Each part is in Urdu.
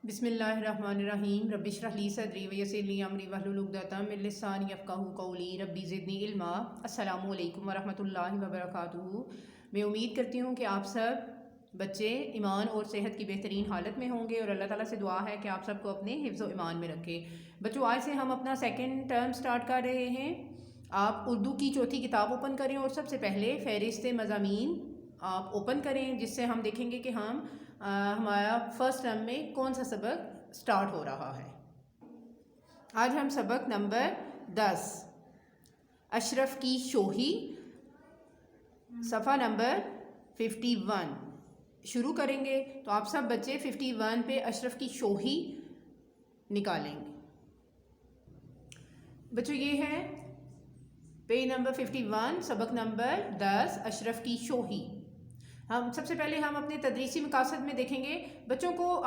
بسم اللہ الرحمن الرحیم رب اشرح لی صدری ویسر لی امری واحلل عقدۃ من لسانی یفقہوا قولی ربی زدنی علما۔ السلام علیکم ورحمۃ اللہ وبرکاتہ۔ میں امید کرتی ہوں کہ آپ سب بچے ایمان اور صحت کی بہترین حالت میں ہوں گے، اور اللہ تعالیٰ سے دعا ہے کہ آپ سب کو اپنے حفظ و ایمان میں رکھے۔ بچوں، آج سے ہم اپنا سیکنڈ ٹرم سٹارٹ کر رہے ہیں۔ آپ اردو کی چوتھی کتاب اوپن کریں اور سب سے پہلے فہرست مضامین آپ اوپن کریں، جس سے ہم دیکھیں گے کہ ہمارا فرسٹ ٹرم میں کون سا سبق سٹارٹ ہو رہا ہے۔ آج ہم سبق نمبر 10 اشرف کی شوہی، صفحہ نمبر 51 شروع کریں گے۔ تو آپ سب بچے 51 پہ اشرف کی شوہی نکالیں گے۔ بچوں، یہ ہے پیج نمبر 51، سبق نمبر 10 اشرف کی شوہی۔ سب سے پہلے ہم اپنے تدریسی مقاصد میں دیکھیں گے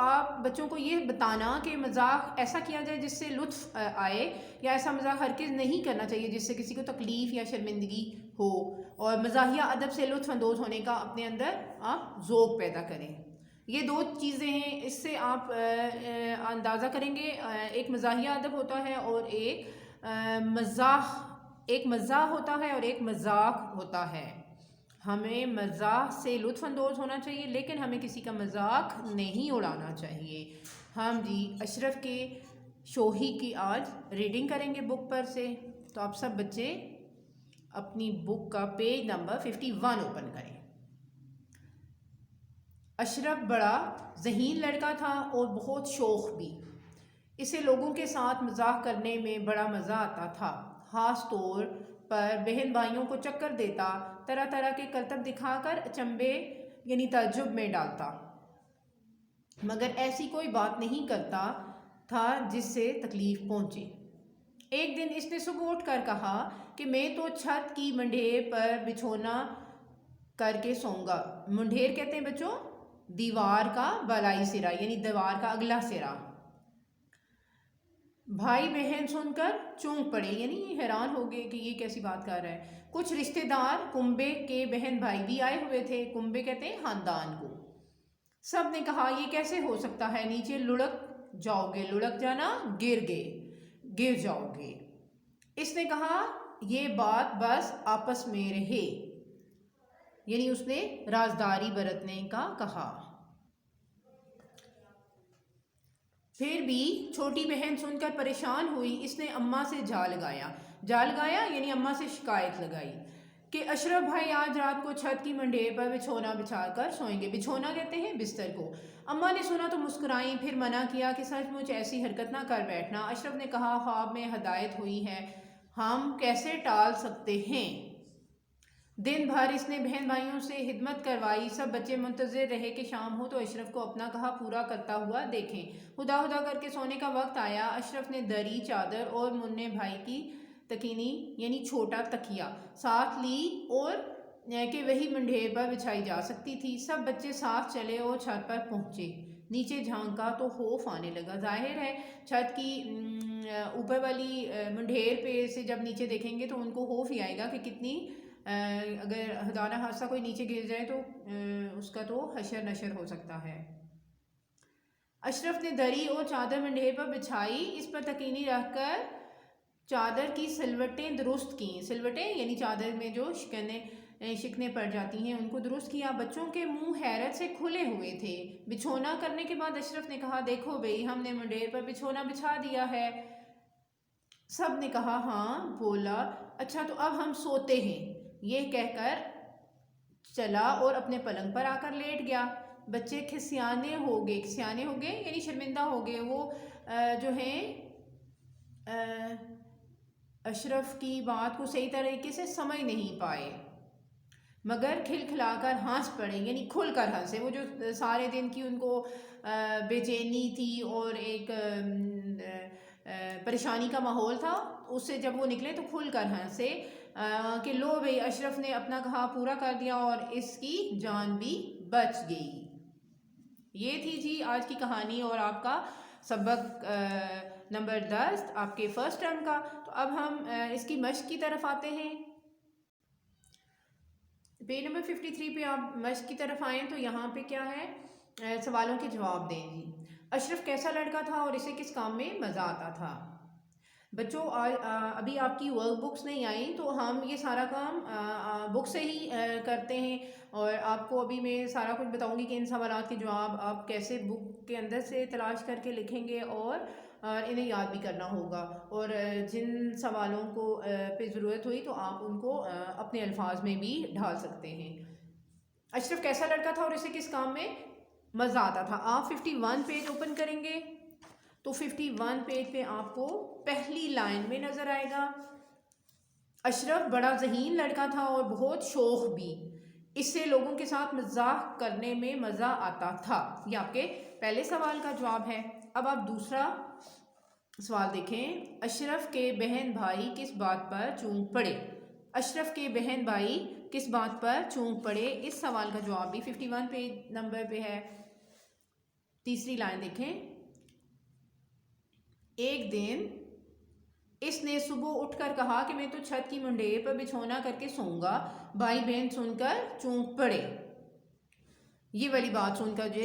آپ بچوں کو یہ بتانا کہ مذاق ایسا کیا جائے جس سے لطف آئے، یا ایسا مذاق ہرگز نہیں کرنا چاہیے جس سے کسی کو تکلیف یا شرمندگی ہو، اور مزاحیہ ادب سے لطف اندوز ہونے کا اپنے اندر آپ ذوق پیدا کریں۔ یہ دو چیزیں ہیں، اس سے آپ اندازہ کریں گے۔ ایک مزاحیہ ادب ہوتا ہے اور ایک مزاح ہوتا ہے اور ایک مذاق ہوتا ہے۔ ہمیں مزاح سے لطف اندوز ہونا چاہیے، لیکن ہمیں کسی کا مذاق نہیں اڑانا چاہیے۔ ہم اشرف کے شوہی کی آج ریڈنگ کریں گے بک پر سے۔ تو آپ سب بچے اپنی بک کا پیج نمبر 51 اوپن کریں۔ اشرف بڑا ذہین لڑکا تھا اور بہت شوخ بھی۔ اسے لوگوں کے ساتھ مزاح کرنے میں بڑا مزہ آتا تھا، خاص طور پر بہن بھائیوں کو چکر دیتا، طرح طرح کے کرتب دکھا کر اچنبے یعنی تعجب میں ڈالتا، مگر ایسی کوئی بات نہیں کرتا تھا جس سے تکلیف پہنچے۔ ایک دن اس نے صبح اٹھ کر کہا کہ میں تو چھت کی منڈھیر پر بچھونا کر کے سوؤں گا۔ منڈھیر کہتے ہیں بچوں دیوار کا بالائی سرا، یعنی دیوار کا اگلا سرا۔ بھائی بہن سن کر چونک پڑے، یعنی حیران ہو گئے کہ یہ کیسی بات کر رہا ہے۔ کچھ رشتہ دار کنبے کے بہن بھائی بھی آئے ہوئے تھے۔ کنبے کہتے ہیں خاندان کو۔ سب نے کہا یہ کیسے ہو سکتا ہے، نیچے لڑک جاؤ گے، لڑک جانا گر جاؤ گے۔ اس نے کہا یہ بات بس آپس میں رہے، یعنی اس نے رازداری برتنے کا کہا۔ پھر بھی چھوٹی بہن سن کر پریشان ہوئی۔ اس نے اماں سے جا لگایا یعنی اماں سے شکایت لگائی کہ اشرف بھائی آج رات کو چھت کی منڈھیر پر بچھونا بچھا کر سوئیں گے۔ بچھونا کہتے ہیں بستر کو۔ اماں نے سنا تو مسکرائیں، پھر منع کیا کہ سچ مچ ایسی حرکت نہ کر بیٹھنا۔ اشرف نے کہا خواب میں ہدایت ہوئی ہے، ہم کیسے ٹال سکتے ہیں۔ دن بھر اس نے بہن بھائیوں سے خدمت کروائی۔ سب بچے منتظر رہے کہ شام ہو تو اشرف کو اپنا کہا پورا کرتا ہوا دیکھیں۔ خدا کر کے سونے کا وقت آیا۔ اشرف نے دری، چادر اور منع بھائی کی تکینی یعنی چھوٹا تکیہ ساتھ لی اور کہ وہی منڈھیر پر بچھائی جا سکتی تھی۔ سب بچے ساتھ چلے اور چھت پر پہنچے۔ نیچے جھانکا تو خوف آنے لگا۔ ظاہر ہے چھت کی اوپر والی منڈھیر پہ سے جب نیچے دیکھیں گے تو ان کو خوف ہی آئے گا کہ کتنی اگر خدا نہ خواستہ کوئی نیچے گر جائے تو اس کا تو حشر نشر ہو سکتا ہے۔ اشرف نے دری اور چادر منڈھیر پر بچھائی، اس پر تکینی رکھ کر چادر کی سلوٹیں درست کیں۔ سلوٹیں یعنی چادر میں جو شکنے پڑ جاتی ہیں ان کو درست کیا۔ بچوں کے منہ حیرت سے کھلے ہوئے تھے۔ بچھونا کرنے کے بعد اشرف نے کہا دیکھو بھئی ہم نے منڈھیر پر بچھونا بچھا دیا ہے۔ سب نے کہا ہاں۔ بولا اچھا تو اب ہم سوتے ہیں۔ یہ کہہ کر چلا اور اپنے پلنگ پر آ کر لیٹ گیا۔ بچے کھسیانے ہو گئے یعنی شرمندہ ہو گئے۔ وہ جو ہیں اشرف کی بات کو صحیح طریقے سے سمجھ نہیں پائے، مگر کھلکھلا کر ہنس پڑے، یعنی کھل کر ہنسے۔ وہ جو سارے دن کی ان کو بے چینی تھی اور ایک پریشانی کا ماحول تھا، اس سے جب وہ نکلے تو کھل کر ہنسے کہ لو بھئی اشرف نے اپنا کہا پورا کر دیا اور اس کی جان بھی بچ گئی۔ یہ تھی جی آج کی کہانی اور آپ کا سبق نمبر 10 آپ کے فرسٹ ٹرم کا۔ تو اب ہم اس کی مشق کی طرف آتے ہیں۔ پیج نمبر 53 پہ آپ مشق کی طرف آئیں تو یہاں پہ کیا ہے، سوالوں کے جواب دیں جی۔ اشرف کیسا لڑکا تھا اور اسے کس کام میں مزہ آتا تھا؟ بچوں ابھی آپ کی ورک بکس نہیں آئیں تو ہم یہ سارا کام بک سے ہی کرتے ہیں، اور آپ کو ابھی میں سارا کچھ بتاؤں گی کہ ان سوالات کے جواب آپ کیسے بک کے اندر سے تلاش کر کے لکھیں گے، اور انہیں یاد بھی کرنا ہوگا، اور جن سوالوں کو پہ ضرورت ہوئی تو آپ ان کو اپنے الفاظ میں بھی ڈھال سکتے ہیں۔ اشرف کیسا لڑکا تھا اور اسے کس کام میں مزہ آتا تھا؟ آپ 51 پیج اوپن کریں گے تو 51 پیج پہ آپ کو پہلی لائن میں نظر آئے گا، اشرف بڑا ذہین لڑکا تھا اور بہت شوخ بھی، اس سے لوگوں کے ساتھ مزاح کرنے میں مزہ آتا تھا۔ یہ آپ کے پہلے سوال کا جواب ہے۔ اب آپ دوسرا سوال دیکھیں، اشرف کے بہن بھائی کس بات پر چونک پڑے؟ اشرف کے بہن بھائی کس بات پر چونک پڑے؟ اس سوال کا جواب بھی 51 پیج نمبر پہ ہے۔ تیسری لائن دیکھیں، ایک دن اس نے صبح اٹھ کر کہا کہ میں تو چھت کی منڈیر پر بچھونا کر کے سوؤں گا، بھائی بہن سن کر چونک پڑے۔ یہ والی بات سن کر جو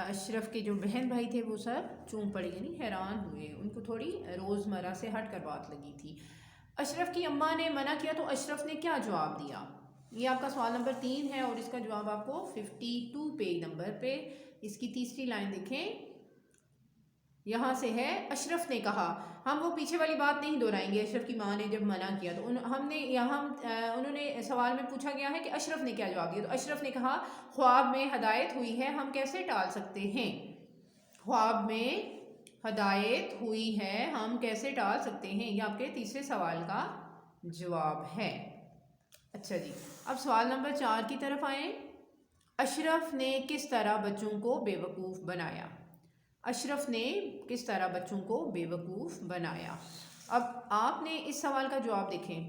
اشرف کے جو بہن بھائی تھے وہ سب چونک پڑے، یعنی حیران ہوئے، ان کو تھوڑی روزمرہ سے ہٹ کر بات لگی تھی۔ اشرف کی اماں نے منع کیا تو اشرف نے کیا جواب دیا؟ یہ آپ کا سوال نمبر 3 ہے، اور اس کا جواب آپ کو 52 پیج نمبر پہ، اس کی تیسری لائن دیکھیں، یہاں سے ہے، اشرف نے کہا۔ ہم وہ پیچھے والی بات نہیں دہرائیں گے، اشرف کی ماں نے جب منع کیا تو انہوں نے سوال میں پوچھا گیا ہے کہ اشرف نے کیا جواب دیا، تو اشرف نے کہا خواب میں ہدایت ہوئی ہے، ہم کیسے ٹال سکتے ہیں؟ خواب میں ہدایت ہوئی ہے، ہم کیسے ٹال سکتے ہیں، یہ آپ کے تیسرے سوال کا جواب ہے۔ اچھا جی، اب سوال نمبر 4 کی طرف آئیں۔ اشرف نے کس طرح بچوں کو بے وقوف بنایا؟ اشرف نے کس طرح بچوں کو بے وقوف بنایا؟ اب آپ نے اس سوال کا جواب دیکھیں،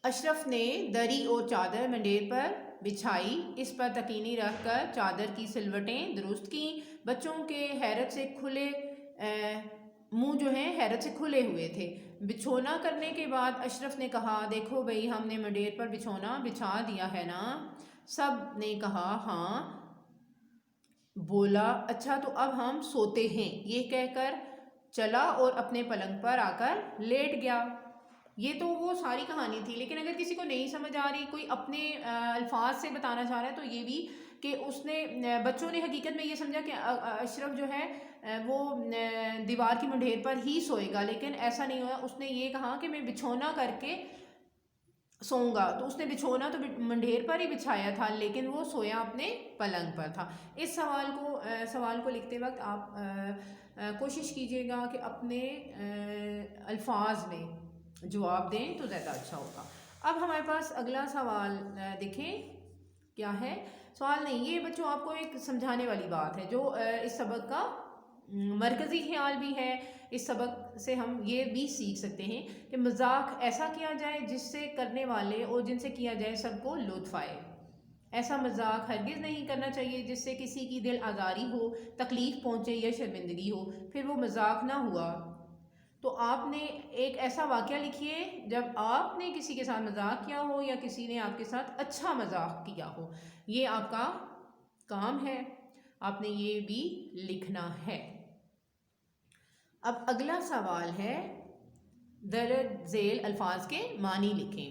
اشرف نے دری اور چادر منڈیر پر بچھائی، اس پر تکینی رکھ کر چادر کی سلوٹیں درست کیں، بچوں کے حیرت سے کھلے منہ جو ہیں حیرت سے کھلے ہوئے تھے۔ بچھونا کرنے کے بعد اشرف نے کہا دیکھو بھئی ہم نے منڈیر پر بچھونا بچھا دیا ہے نا؟ سب نے کہا ہاں۔ بولا اچھا تو اب ہم سوتے ہیں، یہ کہہ کر چلا اور اپنے پلنگ پر آ کر لیٹ گیا۔ یہ تو وہ ساری کہانی تھی، لیکن اگر کسی کو نہیں سمجھ آ رہی، کوئی اپنے الفاظ سے بتانا چاہ رہا ہے تو یہ بھی کہ اس نے بچوں نے حقیقت میں یہ سمجھا کہ اشرف جو ہے وہ دیوار کی منڈیر پر ہی سوئے گا، لیکن ایسا نہیں ہوا، اس نے یہ کہا کہ میں بچھونا کر کے سوؤں گا، تو اس نے بچھونا تو منڈیر پر ہی بچھایا تھا لیکن وہ سویا اپنے پلنگ پر تھا۔ اس سوال کو لکھتے وقت آپ کوشش کیجئے گا کہ اپنے الفاظ میں جواب دیں تو زیادہ اچھا ہوگا۔ اب ہمارے پاس اگلا سوال دیکھیں کیا ہے، سوال نہیں، یہ بچوں آپ کو ایک سمجھانے والی بات ہے جو اس سبق کا مرکزی خیال بھی ہے۔ اس سبق سے ہم یہ بھی سیکھ سکتے ہیں کہ مذاق ایسا کیا جائے جس سے کرنے والے اور جن سے کیا جائے سب کو لطف آئے۔ ایسا مذاق ہرگز نہیں کرنا چاہیے جس سے کسی کی دل آزاری ہو، تکلیف پہنچے یا شرمندگی ہو، پھر وہ مذاق نہ ہوا۔ تو آپ نے ایک ایسا واقعہ لکھیے جب آپ نے کسی کے ساتھ مذاق کیا ہو یا کسی نے آپ کے ساتھ اچھا مذاق کیا ہو، یہ آپ کا کام ہے، آپ نے یہ بھی لکھنا ہے۔ اب اگلا سوال ہے، درج ذیل الفاظ کے معنی لکھیں۔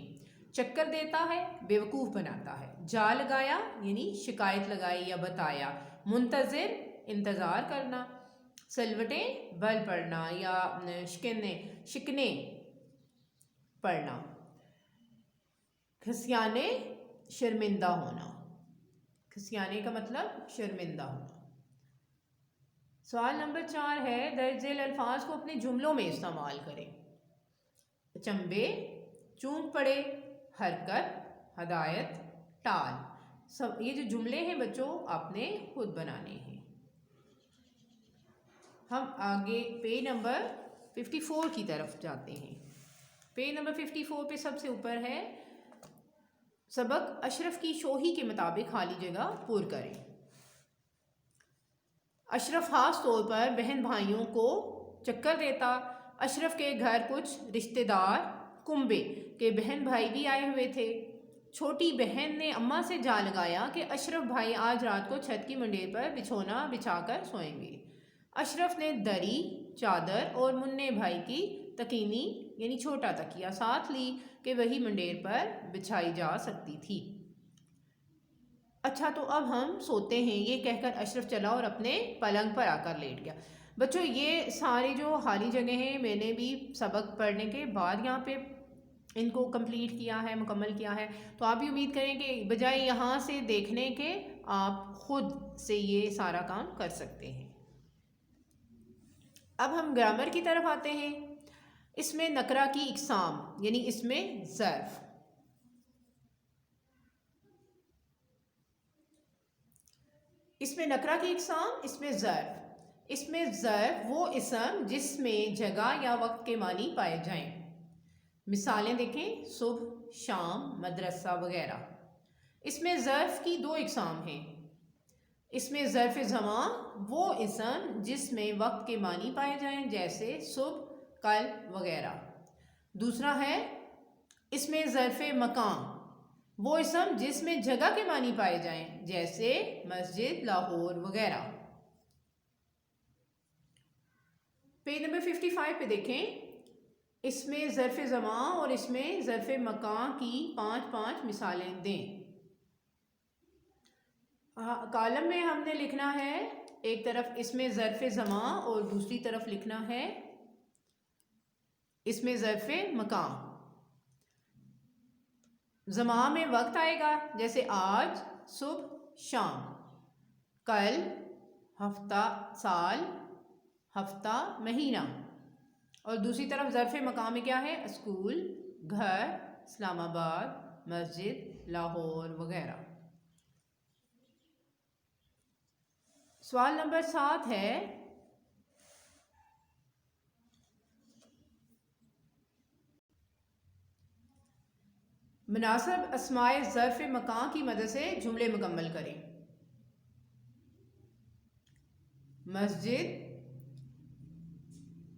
چکر دیتا ہے، بے وقوف بناتا ہے۔ جا لگایا یعنی شکایت لگائی یا بتایا۔ منتظر انتظار کرنا۔ سلوٹیں بل پڑنا یا شکنے پڑنا۔ کھسیانے شرمندہ ہونا۔ کھسیانے کا مطلب شرمندہ ہونا۔ سوال نمبر 4 ہے، درج ذیل الفاظ کو اپنے جملوں میں استعمال کریں۔ چنبے، چونک پڑے، حرکت، ہدایت، ٹال، یہ جو جملے ہیں بچوں آپ نے خود بنانے ہیں۔ ہم آگے پیج نمبر 54 کی طرف جاتے ہیں۔ پیج نمبر 54 پہ سب سے اوپر ہے، سبق اشرف کی شوخی کے مطابق خالی جگہ پر کریں۔ اشرف خاص طور پر بہن بھائیوں کو چکر دیتا۔ اشرف کے گھر کچھ رشتہ دار کنبے کے بہن بھائی بھی آئے ہوئے تھے۔ چھوٹی بہن نے اماں سے جا لگایا کہ اشرف بھائی آج رات کو چھت کی منڈیر پر بچھونا بچھا کر سوئیں گے۔ اشرف نے دری، چادر اور منع بھائی کی تکینی یعنی چھوٹا تکیہ ساتھ لی کہ وہی منڈیر پر بچھائی جا سکتی تھی۔ اچھا تو اب ہم سوتے ہیں، یہ کہہ کر اشرف چلا اور اپنے پلنگ پر آ کر لیٹ گیا۔ بچوں یہ سارے جو خالی جگہ ہیں میں نے بھی سبق پڑھنے کے بعد یہاں پہ ان کو کمپلیٹ کیا ہے، مکمل کیا ہے، تو آپ بھی امید کریں کہ بجائے یہاں سے دیکھنے کے آپ خود سے یہ سارا کام کر سکتے ہیں۔ اب ہم گرامر کی طرف آتے ہیں۔ اس میں نکرہ کی اقسام یعنی اس میں ظرف، اس میں نکرہ کی اقسام، اس میں ظرف۔ اس میں ظرف وہ اسم جس میں جگہ یا وقت کے معنی پائے جائیں۔ مثالیں دیکھیں، صبح، شام، مدرسہ وغیرہ۔ اس میں ظرف کی دو اقسام ہیں۔ اس میں ظرف زمان وہ اسم جس میں وقت کے معنی پائے جائیں جیسے صبح، کل وغیرہ۔ دوسرا ہے اس میں ظرف مکان وہ اسم جس میں جگہ کے معنی پائے جائیں جیسے مسجد، لاہور وغیرہ۔ پیج نمبر 55 پہ دیکھیں، اس میں ظرف زمان اور اس میں ظرف مکان کی 5 مثالیں دیں۔ کالم میں ہم نے لکھنا ہے ایک طرف اس میں ظرف زمان اور دوسری طرف لکھنا ہے اس میں ظرف مکان۔ زمان میں وقت آئے گا جیسے آج، صبح، شام، کل، ہفتہ، سال، ہفتہ، مہینہ، اور دوسری طرف ظرف مقام میں کیا ہے؟ اسکول، گھر، اسلام آباد، مسجد، لاہور وغیرہ۔ سوال نمبر 7 ہے مناسب اسماء ظرف مکان کی مدد سے جملے مکمل کریں۔ مسجد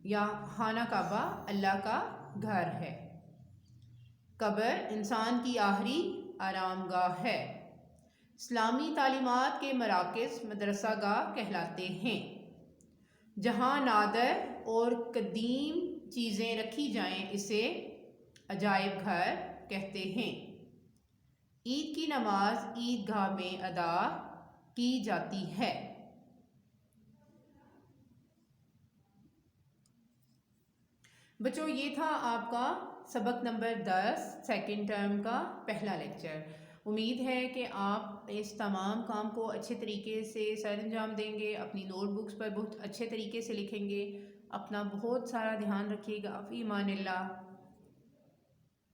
یا خانہ کعبہ اللہ کا گھر ہے۔ قبر انسان کی آخری آرام گاہ ہے۔ اسلامی تعلیمات کے مراکز مدرسہ گاہ کہلاتے ہیں۔ جہاں نادر اور قدیم چیزیں رکھی جائیں اسے عجائب گھر کہتے ہیں۔ عید کی نماز عید گاہ میں ادا کی جاتی ہے۔ بچوں یہ تھا آپ کا سبق نمبر 10 سیکنڈ ٹرم کا پہلا لیکچر۔ امید ہے کہ آپ اس تمام کام کو اچھے طریقے سے سر انجام دیں گے، اپنی نوٹ بکس پر بہت اچھے طریقے سے لکھیں گے۔ اپنا بہت سارا دھیان رکھیے گا۔ فی امان اللہ۔